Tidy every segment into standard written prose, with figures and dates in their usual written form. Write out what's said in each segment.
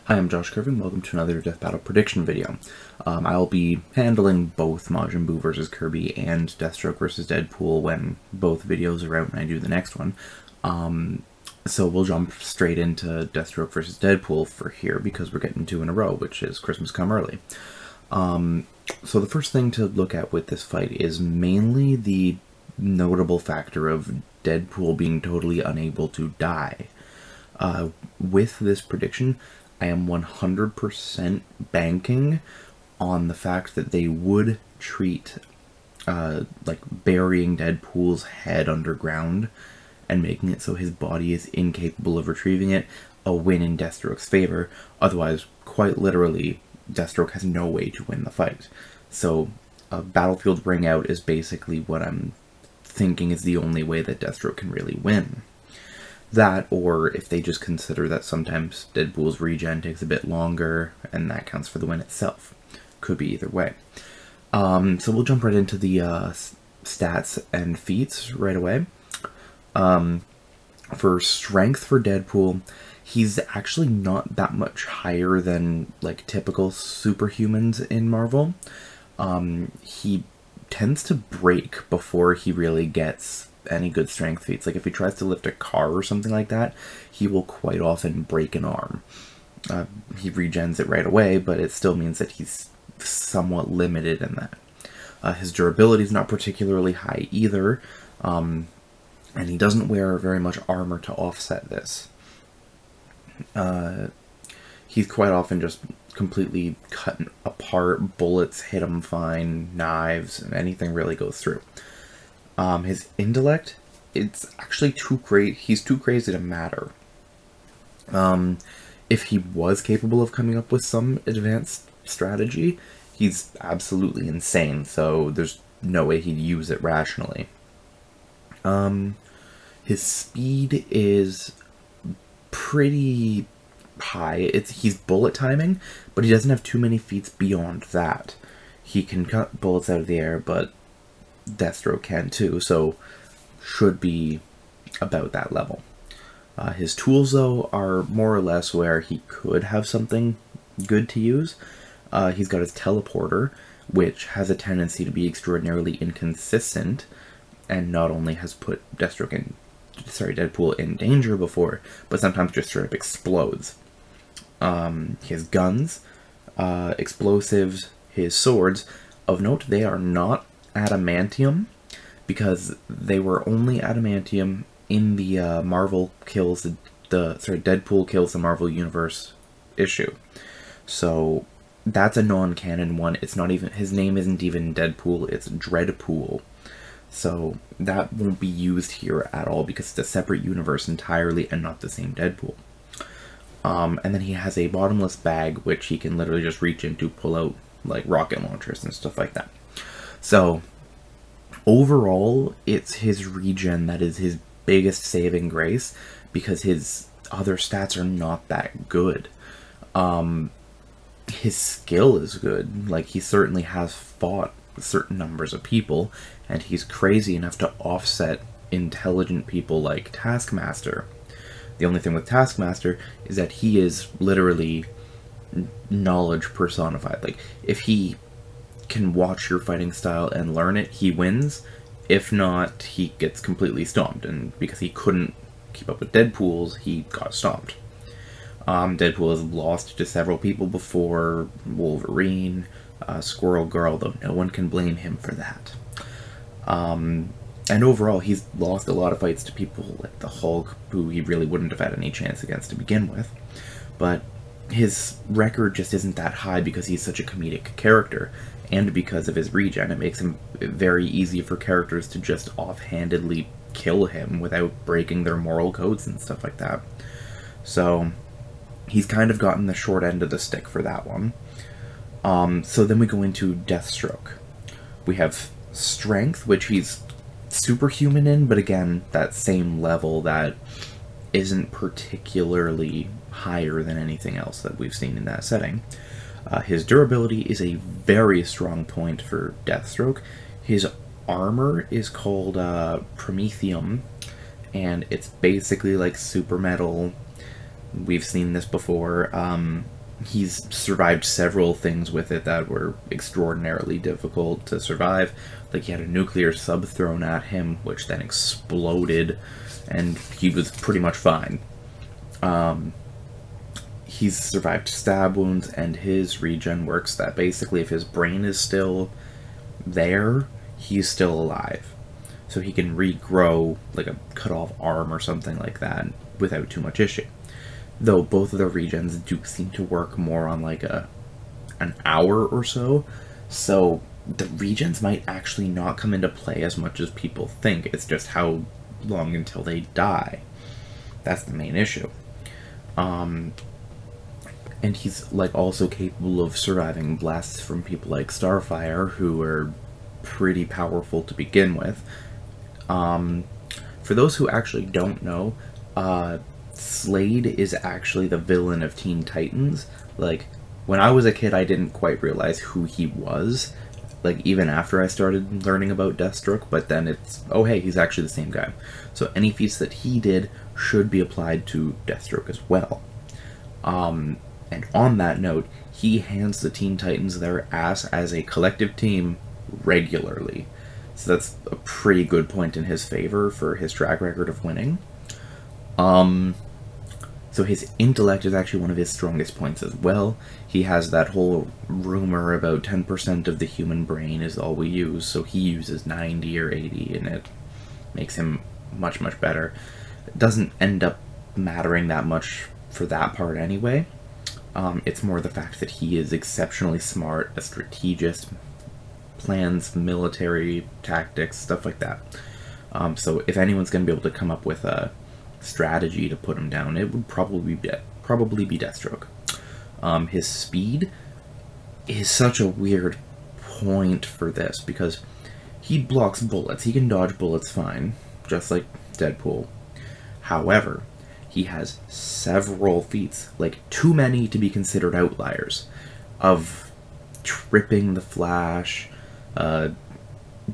Hi, I'm Josh Kirvin. Welcome to another Death Battle prediction video. I'll be handling both Majin Buu vs. Kirby and Deathstroke vs. Deadpool when both videos are out and I do the next one. So we'll jump straight into Deathstroke vs. Deadpool for here because we're getting two in a row, which is Christmas Come Early. So the first thing to look at with this fight is mainly the notable factor of Deadpool being totally unable to die. With this prediction, I am 100% banking on the fact that they would treat, like, burying Deadpool's head underground and making it so his body is incapable of retrieving it a win in Deathstroke's favor. Otherwise, quite literally, Deathstroke has no way to win the fight. So, a battlefield ring out is basically what I'm thinking is the only way that Deathstroke can really win. That, or if they just consider that sometimes Deadpool's regen takes a bit longer, and that counts for the win itself. Could be either way. So we'll jump right into the stats and feats right away. For strength for Deadpool, he's actually not that much higher than, like, typical superhumans in Marvel. He tends to break before he really gets any good strength feats. Like, if he tries to lift a car or something like that, he will quite often break an arm. He regens it right away, but it still means that he's somewhat limited in that. His durability is not particularly high either, and he doesn't wear very much armor to offset this. He's quite often just completely cut apart, bullets hit him fine, knives, and anything really goes through. His intellect, it's actually too great. He's too crazy to matter. If he was capable of coming up with some advanced strategy, he's absolutely insane, so there's no way he'd use it rationally. His speed is pretty high. He's bullet timing, but he doesn't have too many feats beyond that. He can cut bullets out of the air, but Deathstroke can too, so should be about that level. His tools, though, are more or less where he could have something good to use. He's got his teleporter, which has a tendency to be extraordinarily inconsistent, and not only has put Deadpool in danger before, but sometimes just straight up explodes. His guns, explosives, his swords, of note, they are not adamantium, because they were only adamantium in the Deadpool kills the Marvel Universe issue. So that's a non-canon one. It's not even, his name isn't even Deadpool, it's Dreadpool. So that won't be used here at all because it's a separate universe entirely and not the same Deadpool. And then he has a bottomless bag, which he can literally just reach into, pull out, like, rocket launchers and stuff like that. So, overall, it's his regen that is his biggest saving grace, because his other stats are not that good. His skill is good. Like, he certainly has fought certain numbers of people, and he's crazy enough to offset intelligent people like Taskmaster. The only thing with Taskmaster is that he is literally knowledge personified. Like, if he can watch your fighting style and learn it, he wins. If not, he gets completely stomped, and because he couldn't keep up with Deadpool's, he got stomped. Deadpool has lost to several people before, Wolverine, Squirrel Girl, though no one can blame him for that. And overall, he's lost a lot of fights to people like the Hulk, who he really wouldn't have had any chance against to begin with. But his record just isn't that high because he's such a comedic character, and because of his regen. It makes him very easy for characters to just offhandedly kill him without breaking their moral codes and stuff like that. So he's kind of gotten the short end of the stick for that one. So then we go into Deathstroke. We have strength, which he's superhuman in, but again, that same level that isn't particularly higher than anything else that we've seen in that setting. His durability is a very strong point for Deathstroke. His armor is called Promethium, and it's basically like super metal. We've seen this before. He's survived several things with it that were extraordinarily difficult to survive. Like, he had a nuclear sub thrown at him, which then exploded, and he was pretty much fine. He's survived stab wounds, and his regen works that basically if his brain is still there, he's still alive. So he can regrow, like a cut-off arm or something like that, without too much issue. Though both of the regens do seem to work more on like an hour or so, so the regens might actually not come into play as much as people think. It's just how long until they die. That's the main issue. And he's like also capable of surviving blasts from people like Starfire, who are pretty powerful to begin with. For those who actually don't know, Slade is actually the villain of Teen Titans. Like, when I was a kid, I didn't quite realize who he was, like, even after I started learning about Deathstroke, but then it's, oh hey, he's actually the same guy. So any feats that he did should be applied to Deathstroke as well. And on that note, he hands the Teen Titans their ass as a collective team regularly. So that's a pretty good point in his favor for his track record of winning. So his intellect is actually one of his strongest points as well. He has that whole rumor about 10% of the human brain is all we use, so he uses 90 or 80, and it makes him much, much better. It doesn't end up mattering that much for that part anyway. It's more the fact that he is exceptionally smart, a strategist, plans military tactics, stuff like that. So if anyone's going to be able to come up with a strategy to put him down, it would probably be Deathstroke. His speed is such a weird point for this, because he blocks bullets. He can dodge bullets fine, just like Deadpool. However, he has several feats, like too many to be considered outliers, of tripping the Flash,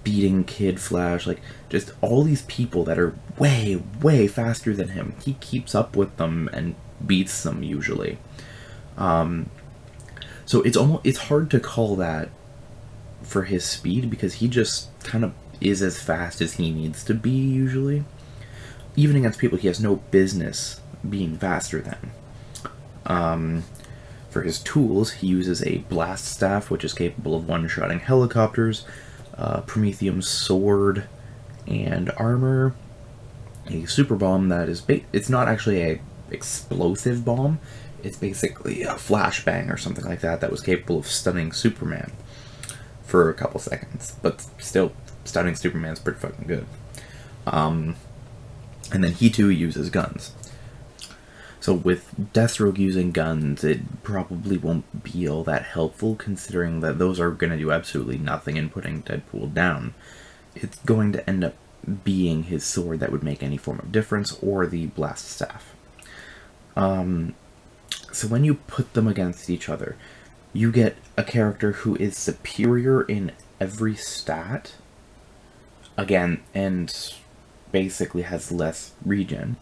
beating Kid Flash, like just all these people that are way, way faster than him. He keeps up with them and beats them usually. So it's hard to call that for his speed, because he just kind of is as fast as he needs to be usually. Even against people he has no business being faster than. For his tools, he uses a blast staff, which is capable of one-shotting helicopters, Prometheum's sword and armor, a super bomb that is it's not actually a explosive bomb, it's basically a flashbang or something like that was capable of stunning Superman for a couple seconds, but still, stunning Superman's pretty fucking good. And then he too uses guns. So with Deathstroke using guns, it probably won't be all that helpful, considering that those are going to do absolutely nothing in putting Deadpool down. It's going to end up being his sword that would make any form of difference, or the blast staff. So when you put them against each other, you get a character who is superior in every stat, again, and basically has less regen,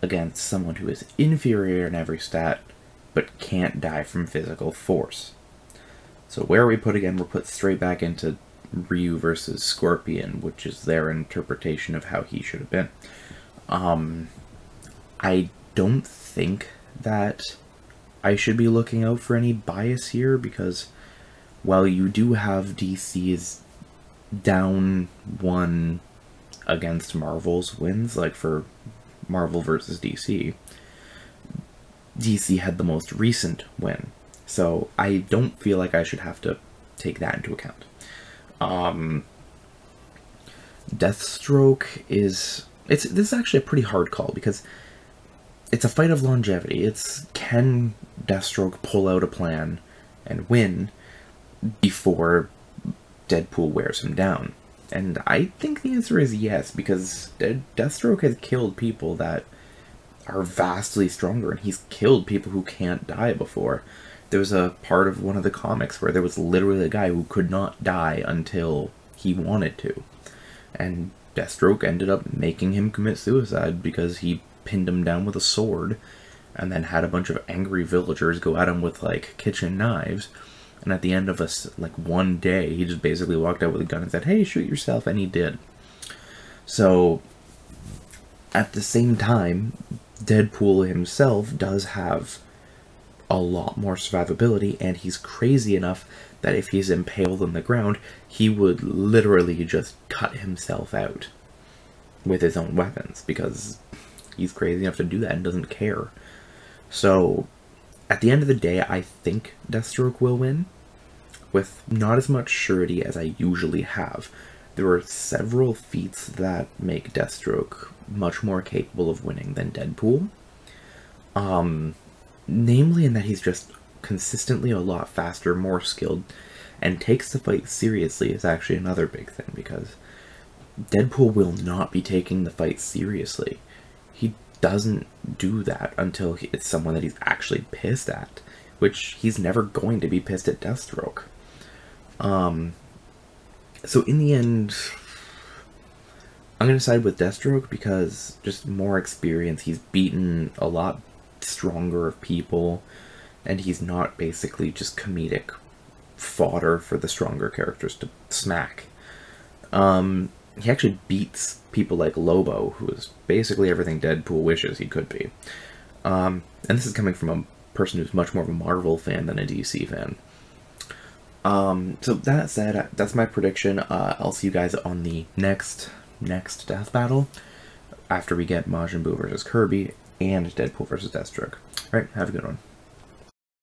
against someone who is inferior in every stat, but can't die from physical force. So where are we put again? We're put straight back into Ryu versus Scorpion, which is their interpretation of how he should have been. I don't think that I should be looking out for any bias here, because while you do have DC's down one against Marvel's wins, like for Marvel versus DC, DC had the most recent win, so I don't feel like I should have to take that into account. Deathstroke this is actually a pretty hard call, because it's a fight of longevity. Can Deathstroke pull out a plan and win before Deadpool wears him down? And I think the answer is yes, because Deathstroke has killed people that are vastly stronger, and he's killed people who can't die before. There was a part of one of the comics where there was literally a guy who could not die until he wanted to. And Deathstroke ended up making him commit suicide because he pinned him down with a sword, and then had a bunch of angry villagers go at him with like kitchen knives. And at the end of like one day, he just basically walked out with a gun and said, "Hey, shoot yourself," and he did. So at the same time, Deadpool himself does have a lot more survivability, and he's crazy enough that if he's impaled on the ground, he would literally just cut himself out with his own weapons, because he's crazy enough to do that and doesn't care. So at the end of the day, I think Deathstroke will win, with not as much surety as I usually have. There are several feats that make Deathstroke much more capable of winning than Deadpool. Namely in that he's just consistently a lot faster, more skilled, and takes the fight seriously is actually another big thing, because Deadpool will not be taking the fight seriously. He doesn't do that until it's someone that he's actually pissed at, which he's never going to be pissed at Deathstroke. So in the end, I'm going to side with Deathstroke, because just more experience. He's beaten a lot stronger of people, and he's not basically just comedic fodder for the stronger characters to smack. He actually beats people like Lobo, who is basically everything Deadpool wishes he could be. And this is coming from a person who's much more of a Marvel fan than a DC fan. So that said, that's my prediction. I'll see you guys on the next death battle, after we get Majin Buu versus Kirby and Deadpool versus Deathstroke. Alright, have a good one.